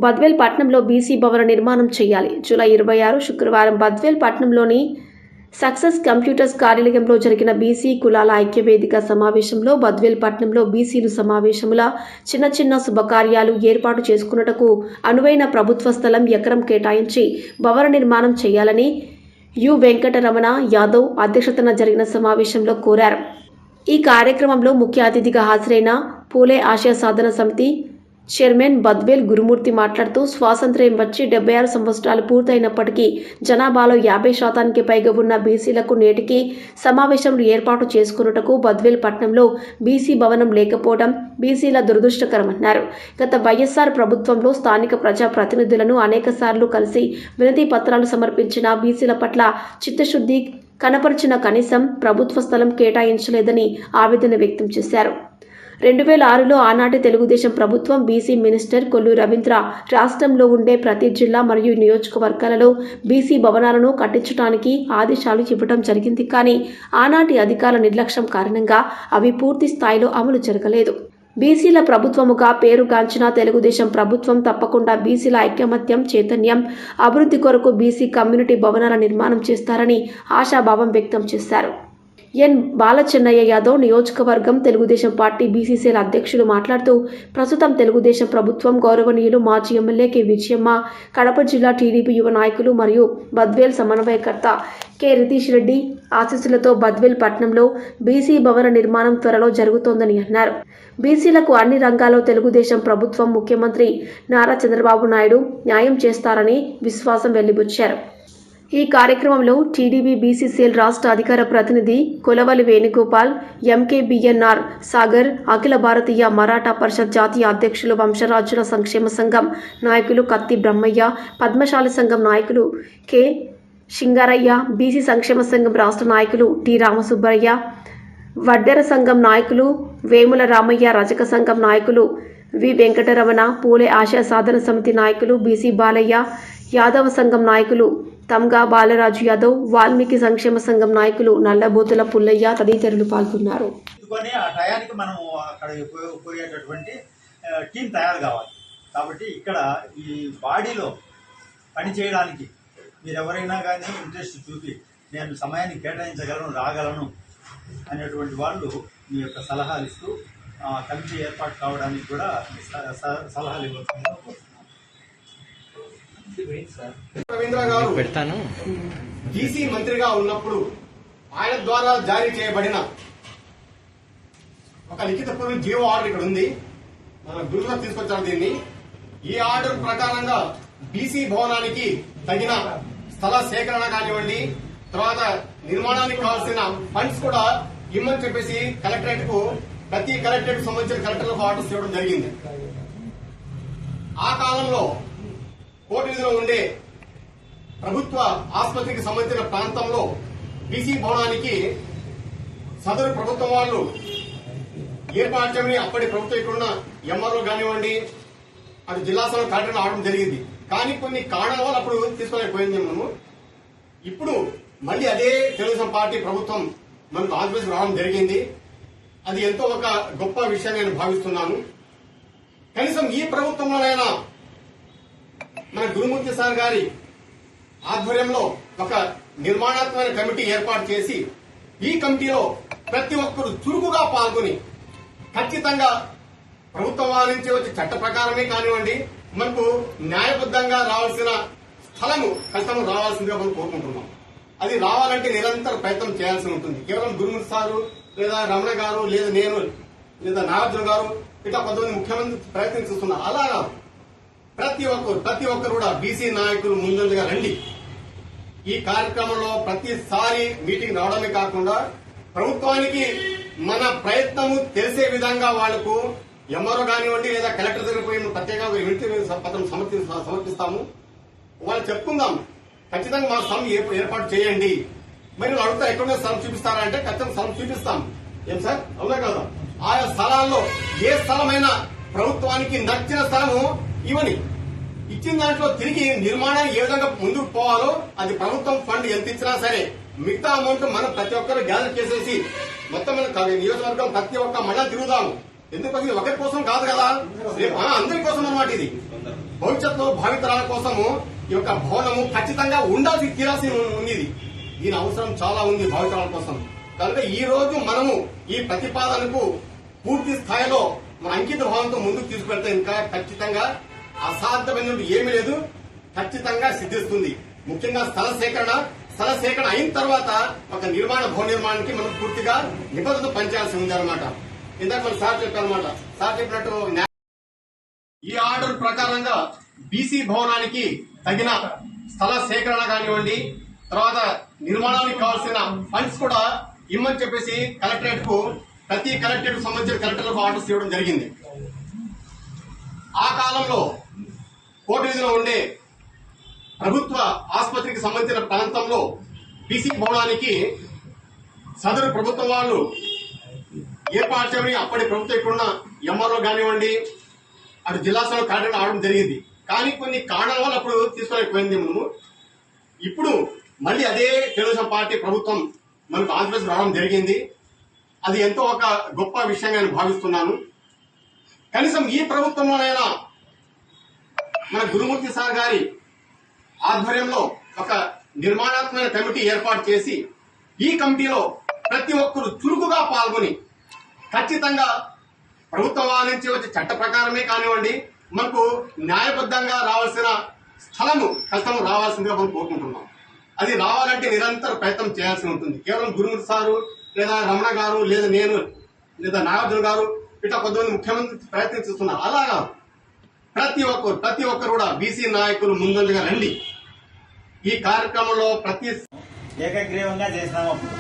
బద్వేల్ పట్టణంలో బీసీ భవన నిర్మాణం చేయాలి. జూలై 26 శుక్రవారం బద్వేల్ పట్టణంలోని సక్సెస్ కంప్యూటర్స్ కార్యాలయంలో జరిగిన బీసీ కులాల ఐక్యవేదిక సమావేశంలో బద్వేల్ పట్టణంలో బీసీలు సమావేశముల చిన్న చిన్న శుభకార్యాలు ఏర్పాటు చేసుకున్నటకు అనువైన ప్రభుత్వ స్థలం ఎకరం కేటాయించి భవన నిర్మాణం చేయాలని యు వెంకటరమణ యాదవ్ అధ్యక్షతన జరిగిన సమావేశంలో కోరారు. ఈ కార్యక్రమంలో ముఖ్య అతిథిగా హాజరైన పూలే ఆశయ సాధన సమితి చైర్మన్ బద్వేల్ గురుమూర్తి మాట్లాడుతూ స్వాతంత్ర్యం వచ్చి 76 సంవత్సరాలు పూర్తయినప్పటికీ జనాభాలో 50% పైగా ఉన్న బీసీలకు నేటికి సమావేశంలో ఏర్పాటు చేసుకున్నటకు బద్వేల్ పట్టణంలో బీసీ భవనం లేకపోవడం బీసీల దురదృష్టకరమన్నారు. గత వైఎస్ఆర్ ప్రభుత్వంలో స్థానిక ప్రజాప్రతినిధులను అనేకసార్లు కలిసి వినతి పత్రాలు సమర్పించిన బీసీల పట్ల చిత్తశుద్ధి కనపరిచిన కనీసం ప్రభుత్వ స్థలం కేటాయించలేదని ఆవేదన వ్యక్తం చేశారు. 2006లో ఆనాటి తెలుగుదేశం ప్రభుత్వం బీసీ మినిస్టర్ కొల్లు రవీంద్ర రాష్ట్రంలో ఉండే ప్రతి జిల్లా మరియు నియోజకవర్గాలలో బీసీ భవనాలను కట్టించడానికి ఆదేశాలు ఇవ్వడం జరిగింది. కానీ ఆనాటి అధికారుల నిర్లక్ష్యం కారణంగా అవి పూర్తి స్థాయిలో అమలు జరగలేదు. బీసీల ప్రభుత్వముగా పేరుగాంచిన తెలుగుదేశం ప్రభుత్వం తప్పకుండా బీసీల ఐకమత్యం, చైతన్యం, అభివృద్ధి కొరకు బీసీ కమ్యూనిటీ భవనాల నిర్మాణం చేస్తారని ఆశాభావం వ్యక్తం చేశారు. ఎన్ బాలచెన్నయ్య యాదవ్ నియోజకవర్గం తెలుగుదేశం పార్టీ బీసీసీల అధ్యక్షులు మాట్లాడుతూ ప్రస్తుతం తెలుగుదేశం ప్రభుత్వం గౌరవనీయులు మాజీ ఎమ్మెల్యే కె విజయమ్మ, కడప జిల్లా టీడీపీ యువ నాయకులు మరియు బద్వేల్ సమన్వయకర్త కె రితీష్ రెడ్డి ఆశీస్సులతో బద్వేల్ పట్టణంలో బీసీ భవన నిర్మాణం త్వరలో జరుగుతోందని అన్నారు. బీసీలకు అన్ని రంగాల్లో తెలుగుదేశం ప్రభుత్వం ముఖ్యమంత్రి నారా చంద్రబాబు నాయుడు న్యాయం చేస్తారని విశ్వాసం వెలిబుచ్చారు. ఈ కార్యక్రమంలో టీడీపీ బీసీసీఎల్ రాష్ట్ర అధికార ప్రతినిధి కొలవలి వేణుగోపాల్, ఎంకేబీఎన్ఆర్ సాగర్, అఖిల భారతీయ మరాఠా పరిషత్ జాతీయ అధ్యక్షులు వంశరాజుల సంక్షేమ సంఘం నాయకులు కత్తి బ్రహ్మయ్య, పద్మశాలి సంఘం నాయకులు కె సింగారయ్య, బీసీ సంక్షేమ సంఘం రాష్ట్ర నాయకులు టి రామసుబ్బయ్య, వడ్డెర సంఘం నాయకులు వేముల రామయ్య, రజక సంఘం నాయకులు వి వెంకటరమణ, పూలే ఆశయ సాధన సమితి నాయకులు బీసీ బాలయ్య, యాదవ సంఘం నాయకులు తమ్గా బాలరాజు యాదవ్, వాల్మీకి సంక్షేమ సంఘం నాయకులు నల్లబోతుల పుల్లయ్య తదితరులు పాల్గొన్నారు. ఆ టయానికి మనం అక్కడ పోయేటటువంటి టీం తయారు కావాలి. కాబట్టి ఇక్కడ ఈ బాడీలో పని చేయడానికి మీరు ఎవరైనా కానీ ఇంట్రెస్ట్ చూపి నేను సమయాన్ని కేటాయించగలను, రాగలను అనేటువంటి వాళ్ళు మీ యొక్క సలహాలు ఇస్తూ కమిటీ ఏర్పాటు కావడానికి కూడా సలహాలు ఇవ్వచ్చు. రవీంద్ర గారు బీసీ మంత్రిగా ఉన్నప్పుడు ఆయన ద్వారా జారీ చేయబడిన ఒక లిఖితపూర్వ జీవో ఆర్డర్ ఇక్కడ ఉంది. మన గురువుగా తీసుకొచ్చారు దీన్ని. ఈ ఆర్డర్ ప్రకారంగా బీసీ భవనానికి తగిన స్థల సేకరణ కానివ్వండి, తర్వాత నిర్మాణానికి కావాల్సిన ఫండ్స్ కూడా ఇమ్మని చెప్పేసి కలెక్టరేట్ కు ప్రతి కలెక్టరేట్ సంబంధించిన కలెక్టర్లకు ఆర్డర్స్ ఇవ్వడం జరిగింది. ఆ కాలంలో కోర్టు విధిలో ఉండే ప్రభుత్వ ఆసుపత్రికి సంబంధించిన ప్రాంతంలో బీసీ భవనానికి సదరు ప్రభుత్వం వాళ్ళు ఏర్పాటు చేయమని అప్పటి ప్రభుత్వం ఇక్కడున్న ఎంఆర్ఓ కానివ్వండి, అటు జిల్లా స్థాయి కలెక్టర్ ఆడడం జరిగింది. కానీ కొన్ని కారణాల వల్ల అప్పుడు తీసుకోలేకపోయింది. మనము ఇప్పుడు మళ్ళీ అదే తెలుగుదేశం పార్టీ ప్రభుత్వం మనకు ఆంధ్రప్రదేశ్ రావడం జరిగింది. అది ఎంతో ఒక గొప్ప విషయం నేను భావిస్తున్నాను. కనీసం ఈ ప్రభుత్వంలోనైనా మన గురుమూర్తి సార్ గారి ఆధ్వర్యంలో ఒక నిర్మాణాత్మక కమిటీ ఏర్పాటు చేసి ఈ కమిటీలో ప్రతి ఒక్కరూ చురుకుగా పాల్గొని ఖచ్చితంగా ప్రభుత్వం నుంచి వచ్చే చట్ట ప్రకారమే కానివ్వండి, మనకు న్యాయబద్ధంగా రావాల్సిన స్థలము ఖచ్చితంగా రావాల్సిందిగా మనం కోరుకుంటున్నాం. అది రావాలంటే నిరంతర ప్రయత్నం చేయాల్సి ఉంటుంది. కేవలం గురుమూర్తి సారు లేదా రమణ గారు లేదా నేను లేదా నాగార్జున గారు ఇట్లా కొంతమంది ముఖ్యమంత్రి ప్రయత్నం చేస్తున్నారు. అలాగా ప్రతి ఒక్కరు కూడా బీసీ నాయకులు ముందుగా రండి. ఈ కార్యక్రమంలో ప్రతిసారి మీటింగ్ రావడమే కాకుండా ప్రభుత్వానికి మన ప్రయత్నము తెలిసే విధంగా వాళ్లకు ఎంఆర్ఓ కానివ్వండి లేదా కలెక్టర్ దగ్గర పోయి ప్రత్యేకంగా వినతి పత్రం సమర్పిస్తాము. వాళ్ళు చెప్పుకుందాం, ఖచ్చితంగా మా స్థలం ఏర్పాటు చేయండి. మరి వాళ్ళు అడుగుతా ఎక్కడ స్థలం చూపిస్తారా అంటే ఖచ్చితంగా స్థలం చూపిస్తాం. ఏం సార్, అవునా కదా? ఆయా స్థలాల్లో ఏ స్థలమైనా ప్రభుత్వానికి నచ్చిన స్థలము ఇవ్వని, ఇచ్చిన దాంట్లో తిరిగి నిర్మాణానికి ఏ విధంగా ముందుకు పోవాలో అది ప్రభుత్వం ఫండ్ ఎంత ఇచ్చినా సరే మిగతా అమౌంట్ మనం ప్రతి ఒక్కరు గ్యాదర్ చేసేసి మొత్తం మన నియోజకవర్గం ప్రతి ఒక్క మండలం తిరుగుదాము. ఎందుకంటే ఒకరి కోసం కాదు కదా, అందరి కోసం అన్నమాట ఇది. భవిష్యత్తులో భావితరాల కోసము ఈ యొక్క భవనము ఖచ్చితంగా తీరాల్సి ఉంది. దీని అవసరం చాలా ఉంది భావితరాల కోసం. కనుక ఈ రోజు మనము ఈ ప్రతిపాదనకు పూర్తి స్థాయిలో మన అంకిత భావంతో ముందుకు తీసుకెళ్తే ఇంకా ఖచ్చితంగా అసాధ్యమైనది ఏమీ లేదు, ఖచ్చితంగా సిద్ధిస్తుంది. ముఖ్యంగా స్థల సేకరణ అయిన తర్వాత ఒక భవన నిర్మాణానికి మనం పూర్తిగా నిబద్ధత పనిచేయాల్సి ఉంది అనమాట. ఇందాక మన సార్ చెప్పారనమాట. సార్ చెప్పినట్టు ఈ ఆర్డర్ ప్రకారంగా బీసీ భవనానికి తగిన స్థల సేకరణ కానివ్వండి, తర్వాత నిర్మాణానికి కావాల్సిన ఫండ్స్ కూడా ఇమ్మని చెప్పేసి ప్రతి కలెక్టరేట్ కు సంబంధించిన కలెక్టర్లకు ఆర్డర్స్ ఇవ్వడం జరిగింది. ఆ కాలంలో కోట వీధిలో ఉండే ప్రభుత్వ ఆసుపత్రికి సంబంధించిన ప్రాంతంలో బీసీ భవనానికి సదరు ప్రభుత్వం వాళ్ళు ఏర్పాటు చేయమని అప్పటి ప్రభుత్వం ఇక్కడున్న ఎంఆర్ఓ కానివ్వండి, అటు జిల్లా స్థాయిలో కలెక్టర్ రావడం జరిగింది. కానీ కొన్ని కారణాల వల్ల అప్పుడు తీసుకోలేకపోయింది మనము. ఇప్పుడు మళ్ళీ అదే తెలుగుదేశం పార్టీ ప్రభుత్వం మనకు ఆంధ్రప్రదేశ్ రావడం జరిగింది. అది ఎంతో ఒక గొప్ప విషయంగా నేను భావిస్తున్నాను. కనీసం ఈ ప్రభుత్వంలోనైనా మన గురుమూర్తి సార్ గారి ఆధ్వర్యంలో ఒక నిర్మాణాత్మక కమిటీ ఏర్పాటు చేసి ఈ కమిటీలో ప్రతి ఒక్కరు చురుకుగా పాల్గొని ఖచ్చితంగా ప్రభుత్వం నుంచి వచ్చే చట్ట ప్రకారమే కానివ్వండి, మనకు న్యాయబద్ధంగా రావాల్సిన స్థలము ఖచ్చితంగా రావాల్సిందిగా మనం కోరుకుంటున్నాం. అది రావాలంటే నిరంతర ప్రయత్నం చేయాల్సి ఉంటుంది. కేవలం గురుమూర్తి సారు లేదా రమణ గారు లేదా నేను లేదా నాగార్జున గారు ఇట్లా కొంతమంది ముఖ్యమంత్రి ప్రయత్నిస్తున్నారు. అలాగా ప్రతి ఒక్కరు కూడా బీసీ నాయకులు ముందంజగా రండి. ఈ కార్యక్రమంలో ఏకగ్రీవంగా చేసినాము. అప్పుడు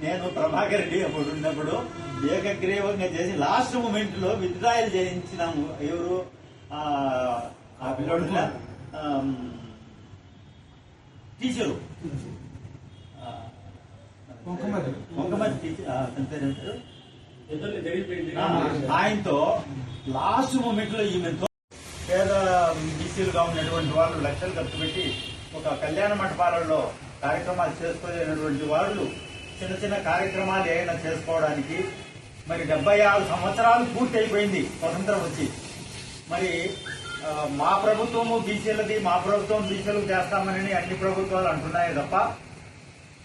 నేను ప్రభాకర్ రెడ్డి అప్పుడు ఉన్నప్పుడు ఏకగ్రీవంగా చేసి లాస్ట్ మూమెంట్ లో విత్డ్రాయల్ చేయించినాము. ఎవరు ఆ పిల్లల టీచరు ఆయనతో లాస్ట్ మూమెంట్ లో ఈమెతో పేద బీసీలుగా ఉన్నటువంటి వాళ్ళు లక్షలు ఖర్చు పెట్టి ఒక కళ్యాణ మంటపాలలో కార్యక్రమాలు చేసుకోలేనటువంటి వాళ్ళు చిన్న చిన్న కార్యక్రమాలు ఏమైనా చేసుకోవడానికి మరి 76 సంవత్సరాలు పూర్తి అయిపోయింది స్వతంత్రం వచ్చి. మరి మా ప్రభుత్వము బీసీలది, మా ప్రభుత్వం బీసీలకు చేస్తామని అన్ని ప్రభుత్వాలు అంటున్నాయి తప్ప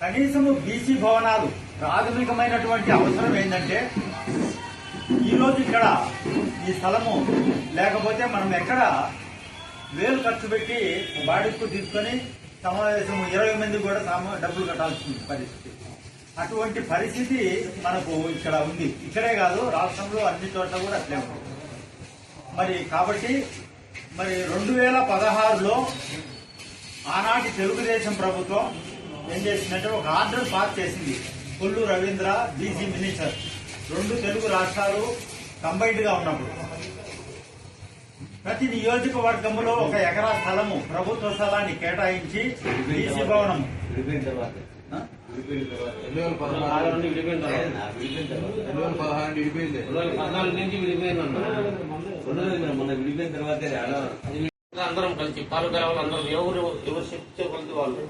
కనీసము బీసీ భవనాలు ప్రాథమికమైనటువంటి అవసరం ఏంటంటే ఈరోజు ఇక్కడ ఈ స్థలము లేకపోతే మనం ఎక్కడ వేలు ఖర్చు పెట్టి బాడీకు తీసుకొని సమావేశం 20 మంది కూడా డబ్బులు కట్టాల్సిన పరిస్థితి. అటువంటి పరిస్థితి మనకు ఇక్కడ ఉంది. ఇక్కడే కాదు, రాష్ట్రంలో అన్ని చోట్ల కూడా అట్లే ఉంది. మరి కాబట్టి 2016లో ఆనాటి తెలుగుదేశం ప్రభుత్వం ఏం చేసిందంటే ఒక ఆర్డర్ పాస్ చేసింది. కొల్లు రవీంద్ర బీసీ మినిస్టర్ 2 తెలుగు రాష్ట్రాలు కంబైన్డ్ గా ఉన్నప్పుడు ప్రతి నియోజకవర్గంలో 1 ఎకరా స్థలము ప్రభుత్వ స్థలాన్ని కేటాయించి బీసీ భవనం అందరం కలిసి పాల్గొనే వాళ్ళు అందరం ఎవరు శక్తి కొలిది వాళ్ళు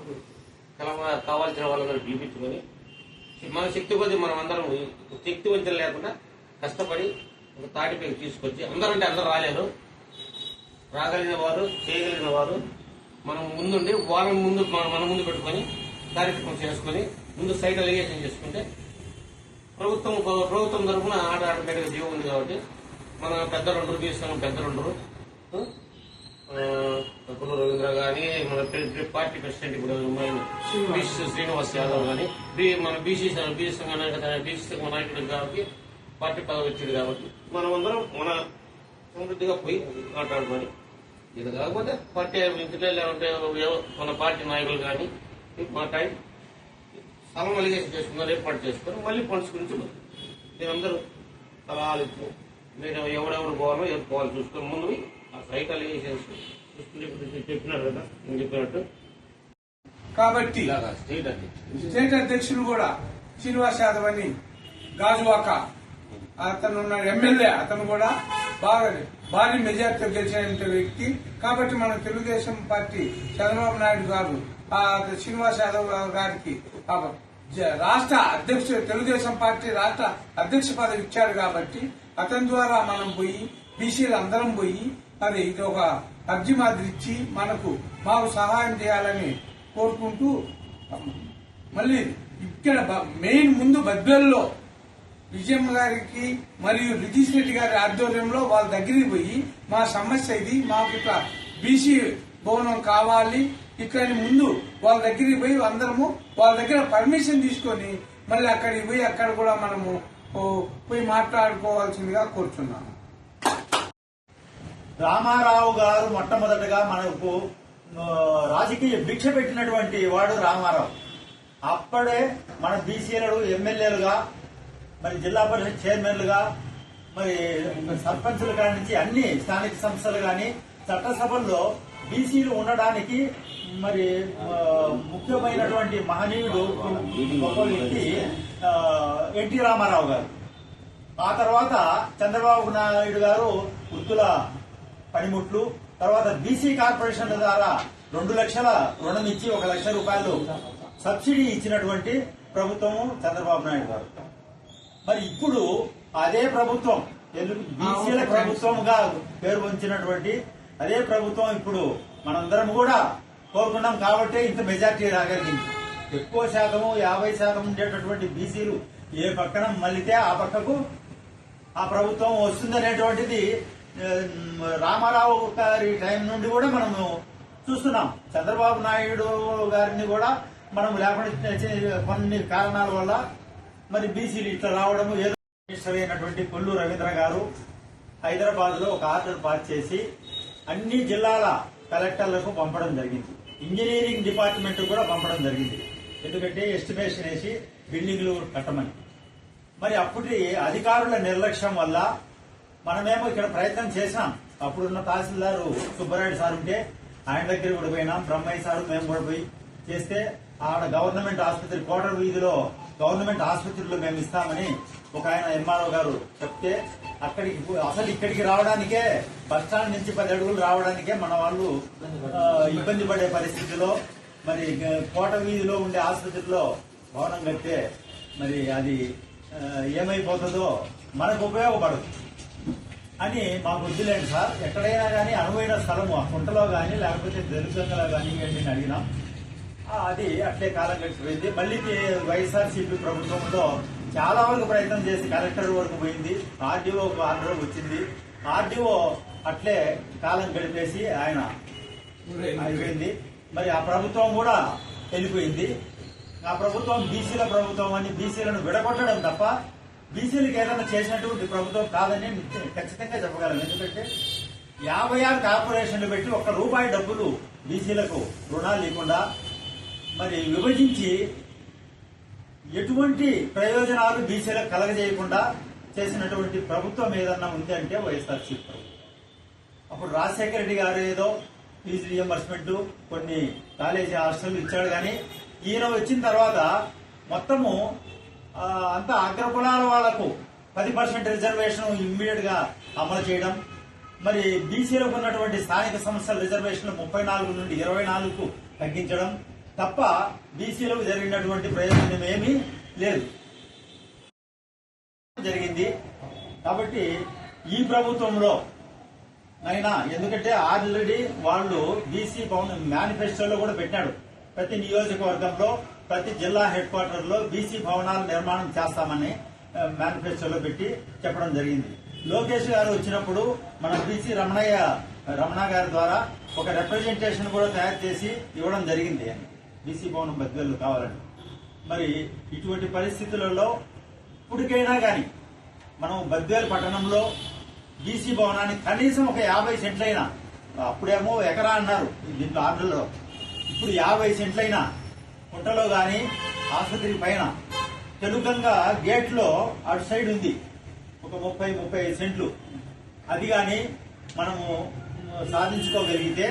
కావాల్సిన వాళ్ళందరూ పిలిపించుకొని మన శక్తి కొద్ది మనం అందరం శక్తి వంచన లేకుండా కష్టపడి ఒక తాటిపైకి తీసుకొచ్చి అందరంటే అందరూ రాలేరు, రాగలిగిన వారు చేయగలిగిన వారు మనం ముందుండి వాళ్ళని మన ముందు పెట్టుకొని కార్యక్రమం చేసుకుని ముందు సైట్ అలిగేషన్ చేసుకుంటే ప్రభుత్వం తరఫున ఆటోమేటిక్గా జీవం ఉంది. కాబట్టి మన పెద్దలుండరు, బీసీ పెద్దలుండరు, కొల్లు రవీంద్ర గాని, మన పార్టీ ప్రెసిడెంట్ ఇప్పుడు శ్రీనివాస్ యాదవ్ గాని, మన బీసీ సంఘ నాయకుడు కాబట్టి పార్టీ పదవి వచ్చింది. కాబట్టి మనం అందరం మన సమృద్ధిగా పోయి మాట్లాడుకొని ఇది కాకపోతే పార్టీ ఇంట్లో లేకుంటే మన పార్టీ నాయకులు కానీ మాట్లాడి స్థలం అలిగేషన్ చేసుకున్నారు, ఏర్పాటు చేసుకుని మళ్ళీ ఫండ్స్ గురించి మీరందరూ సలహాలు ఇచ్చి మీరు ఎవరెవరు పోవాలో ఎదుర్కోవాలి చూసుకుని ముందు ఆ సైట్ అలిగేషన్స్ చూసుకుని చెప్పినారు కదా నేను చెప్పినట్టు. కాబట్టి స్టేట్ అధ్యక్షులు కూడా శ్రీనివాస్ యాదవ్ అని గాజువాక అతను ఉన్న ఎమ్మెల్యే, అతను కూడా భారీ మెజార్టీతో గెలిచిన వ్యక్తి. కాబట్టి మన తెలుగుదేశం పార్టీ చంద్రబాబు నాయుడు గారు శ్రీనివాస్ యాదవ్ గారికి రాష్ట్ర అధ్యక్షుడు తెలుగుదేశం పార్టీ రాష్ట్ర అధ్యక్ష పదవి ఇచ్చారు. కాబట్టి అతని ద్వారా మనం పోయి బీసీలు అందరం పోయి మరి ఇది ఒక అర్జీ మాదిరి ఇచ్చి మాకు సహాయం చేయాలని కోరుకుంటూ, మళ్ళీ ఇక్కడ మెయిన్ ముందు బద్వేల్లో విజయమ్మ గారికి మరియు రితీష్ రెడ్డి గారి ఆధ్వర్యంలో వాళ్ళ దగ్గరికి పోయి మా సమస్య ఇది, మాకు ఇట్లా బీసీ భవనం కావాలి ఇక్కడ ముందు వాళ్ళ దగ్గరికి పోయి అందరము వాళ్ళ దగ్గర పర్మిషన్ తీసుకొని మళ్ళీ అక్కడికి పోయి అక్కడ కూడా మనము పోయి మాట్లాడుకోవాల్సిందిగా కోరుతున్నాము. రామారావు గారు మొట్టమొదటగా మనకు రాజకీయ భిక్ష పెట్టినటువంటి వాడు రామారావు. అప్పుడే మన బీసీలు ఎమ్మెల్యేలుగా, మరి జిల్లా పరిషత్ చైర్మన్లుగా, మరి సర్పంచుల కాడి నుంచి అన్ని స్థానిక సంస్థలు కానీ చట్టసభల్లో బీసీలు ఉండడానికి మరి ముఖ్యమైనటువంటి మహనీయుడు గొప్ప వ్యక్తి ఎన్టీ రామారావు గారు. ఆ తర్వాత చంద్రబాబు నాయుడు గారు వృత్తుల పనిముట్లు, తర్వాత బీసీ కార్పొరేషన్ల ద్వారా 2 లక్షల రుణం ఇచ్చి 1 లక్ష రూపాయలు సబ్సిడీ ఇచ్చినటువంటి ప్రభుత్వం చంద్రబాబు నాయుడు గారు. మరి ఇప్పుడు అదే ప్రభుత్వం బీసీల ప్రభుత్వంగా పేరు పొందినటువంటి అదే ప్రభుత్వం ఇప్పుడు మనందరం కూడా కోరుకున్నాం కాబట్టి ఇంత మెజార్టీ రాగలిగింది. ఎక్కువ శాతం 50% ఉండేటటువంటి బీసీలు ఏ పక్కన మళ్ళీతే ఆ పక్కకు ఆ ప్రభుత్వం వస్తుందనేటువంటిది రామారావు గారి టైం నుండి కూడా మనము చూస్తున్నాం. చంద్రబాబు నాయుడు గారిని కూడా మనం లేకుండా కొన్ని కారణాల వల్ల మరి బీసీలు ఇట్లా రావడం. ఏదో మినిస్టర్ అయినటువంటి కొల్లు రవీంద్ర గారు హైదరాబాద్ లో ఒక ఆర్డర్ పాస్ చేసి అన్ని జిల్లాల కలెక్టర్లకు పంపడం జరిగింది. ఇంజనీరింగ్ డిపార్ట్మెంట్ కూడా పంపడం జరిగింది. ఎందుకంటే ఎస్టిమేషన్ వేసి బిల్డింగ్లు కట్టమని. మరి అప్పటి అధికారుల నిర్లక్ష్యం వల్ల మనమేమో ఇక్కడ ప్రయత్నం చేసినాం. అప్పుడున్న తహసీల్దారు సుబ్బరాయుడు సార్ ఉంటే ఆయన దగ్గర కూడా పోయినాం. బ్రహ్మయ్య సారు మేము కూడా పోయి చేస్తే ఆడ గవర్నమెంట్ ఆసుపత్రి కోటర్ వీధిలో గవర్నమెంట్ ఆసుపత్రిలో మేము ఇస్తామని ఒక ఆయన ఎంఆర్ఓ గారు చెప్తే అక్కడికి అసలు ఇక్కడికి రావడానికే బస్టాండ్ నుంచి 10 అడుగులు రావడానికే మన వాళ్ళు ఇబ్బంది పడే పరిస్థితిలో మరి కోట వీధిలో ఉండే ఆసుపత్రిలో భవనం కడితే మరి అది ఏమైపోతుందో మనకు ఉపయోగపడదు అని మాకు వద్దులేండి సార్, ఎక్కడైనా కానీ అనువైన స్థలము కుంటలో కానీ లేకపోతే తెలుగంగలో కానీ అని అడిగినాం. అది అట్లే కాలం గడిచిపోయింది. మళ్ళీ వైఎస్ఆర్సీపీ ప్రభుత్వంలో చాలా వరకు ప్రయత్నం చేసి కలెక్టర్ వరకు పోయింది. ఆర్డీఓకు ఆర్డర్ వచ్చింది. ఆర్డీఓ అట్లే కాలం గడిపేసి ఆయన అయిపోయింది. మరి ఆ ప్రభుత్వం కూడా వెళ్ళిపోయింది. ఆ ప్రభుత్వం బీసీల ప్రభుత్వం అని బీసీలను విడగొట్టడం తప్ప బీసీలకు ఏదైనా చేసినటువంటి ప్రభుత్వం కాదని ఖచ్చితంగా చెప్పగలం. ఎందుకంటే 56 కార్పొరేషన్లు పెట్టి ₹1 డబ్బులు బీసీలకు రుణాలు లేకుండా మరి విభజించి ఎటువంటి ప్రయోజనాలు బీసీలకు కలగజేయకుండా చేసినటువంటి ప్రభుత్వం ఏదన్నా ఉంది అంటే వైఎస్ఆర్సీపీ ప్రభుత్వం. అప్పుడు రాజశేఖర రెడ్డి గారు ఏదో ఫీజు రియంబర్స్మెంట్ కొన్ని కాలేజీ హాస్టల్ ఇచ్చాడు. కానీ ఈయన వచ్చిన తర్వాత మొత్తము అంతా అగ్రకులాల వాళ్లకు 10% రిజర్వేషన్ ఇమ్మీడియట్ గా అమలు చేయడం, మరి బీసీలకు ఉన్నటువంటి స్థానిక సంస్థల రిజర్వేషన్లు 34 నుండి 24కు తగ్గించడం తప్ప బీసీలకు జరిగినటువంటి ప్రయోజనం ఏమీ లేదు జరిగింది. కాబట్టి ఈ ప్రభుత్వంలో అయినా ఎందుకంటే ఆల్రెడీ వాళ్ళు బీసీ మేనిఫెస్టోలో కూడా పెట్టాడు. ప్రతి నియోజకవర్గంలో ప్రతి జిల్లా హెడ్ క్వార్టర్ లో బీసీ భవనాల నిర్మాణం చేస్తామని మేనిఫెస్టోలో పెట్టి చెప్పడం జరిగింది. లోకేష్ గారు వచ్చినప్పుడు మన బీసీ రమణ గారి ద్వారా ఒక రిప్రజెంటేషన్ కూడా తయారు చేసి ఇవ్వడం జరిగింది. బీసీ భవనం బద్వేలు కావాలని. మరి ఇటువంటి పరిస్థితులలో ఇప్పటికైనా కానీ మనం బద్వేలు పట్టణంలో బీసీ భవనాన్ని కనీసం ఒక 50 సెంట్లైనా, అప్పుడేమో ఎకరా అన్నారు దీంట్లో ఆర్డర్లో, ఇప్పుడు 50 సెంట్లైనా కుంటలో గాని ఆసుపత్రి పైన తెలుగంగా గేట్ లో అటు సైడ్ ఉంది ఒక 30-35 సెంట్లు, అది గాని మనము సాధించుకోగలిగితే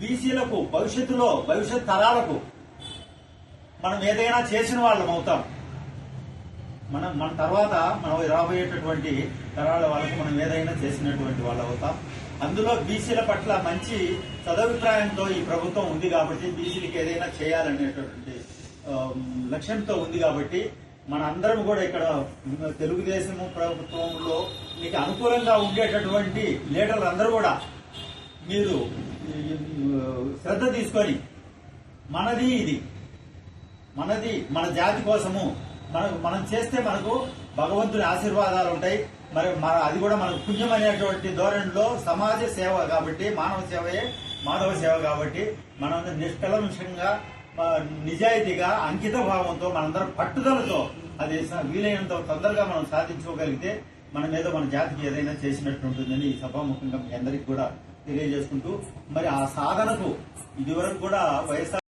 బీసీలకు భవిష్యత్ తరాలకు మనం ఏదైనా చేసిన వాళ్ళం అవుతాం. మన తర్వాత మనం రాబోయేటటువంటి తరాల వాళ్ళకు మనం ఏదైనా చేసినటువంటి వాళ్ళు అవుతాం. అందులో బీసీల పట్ల మంచి సదభిప్రాయంతో ఈ ప్రభుత్వం ఉంది కాబట్టి, బీసీలకు ఏదైనా చేయాలనేటటువంటి లక్ష్యంతో ఉంది కాబట్టి మన అందరం కూడా ఇక్కడ తెలుగుదేశం ప్రభుత్వంలో మీకు అనుకూలంగా ఉండేటటువంటి లీడర్లు అందరూ కూడా మీరు శ్రద్ధ తీసుకొని మనది ఇది మనది మన జాతి కోసము మనం చేస్తే మనకు భగవంతుని ఆశీర్వాదాలు ఉంటాయి. మరి అది కూడా మనకు పుణ్యం అనేటువంటి ధోరణిలో సమాజ సేవ కాబట్టి మానవ సేవ కాబట్టి మనం నిష్కలంషంగా నిజాయితీగా అంకిత భావంతో మనందరం పట్టుదలతో అది వీలైనంత తొందరగా మనం సాధించుకోగలిగితే మన మీద మన జాతికి ఏదైనా చేసినట్టు ఉంటుందని ఈ సభాముఖంగా మీ అందరికీ కూడా తెలియజేసుకుంటూ మరి ఆ సాధనకు ఇదివరకు కూడా వైఎస్ఆర్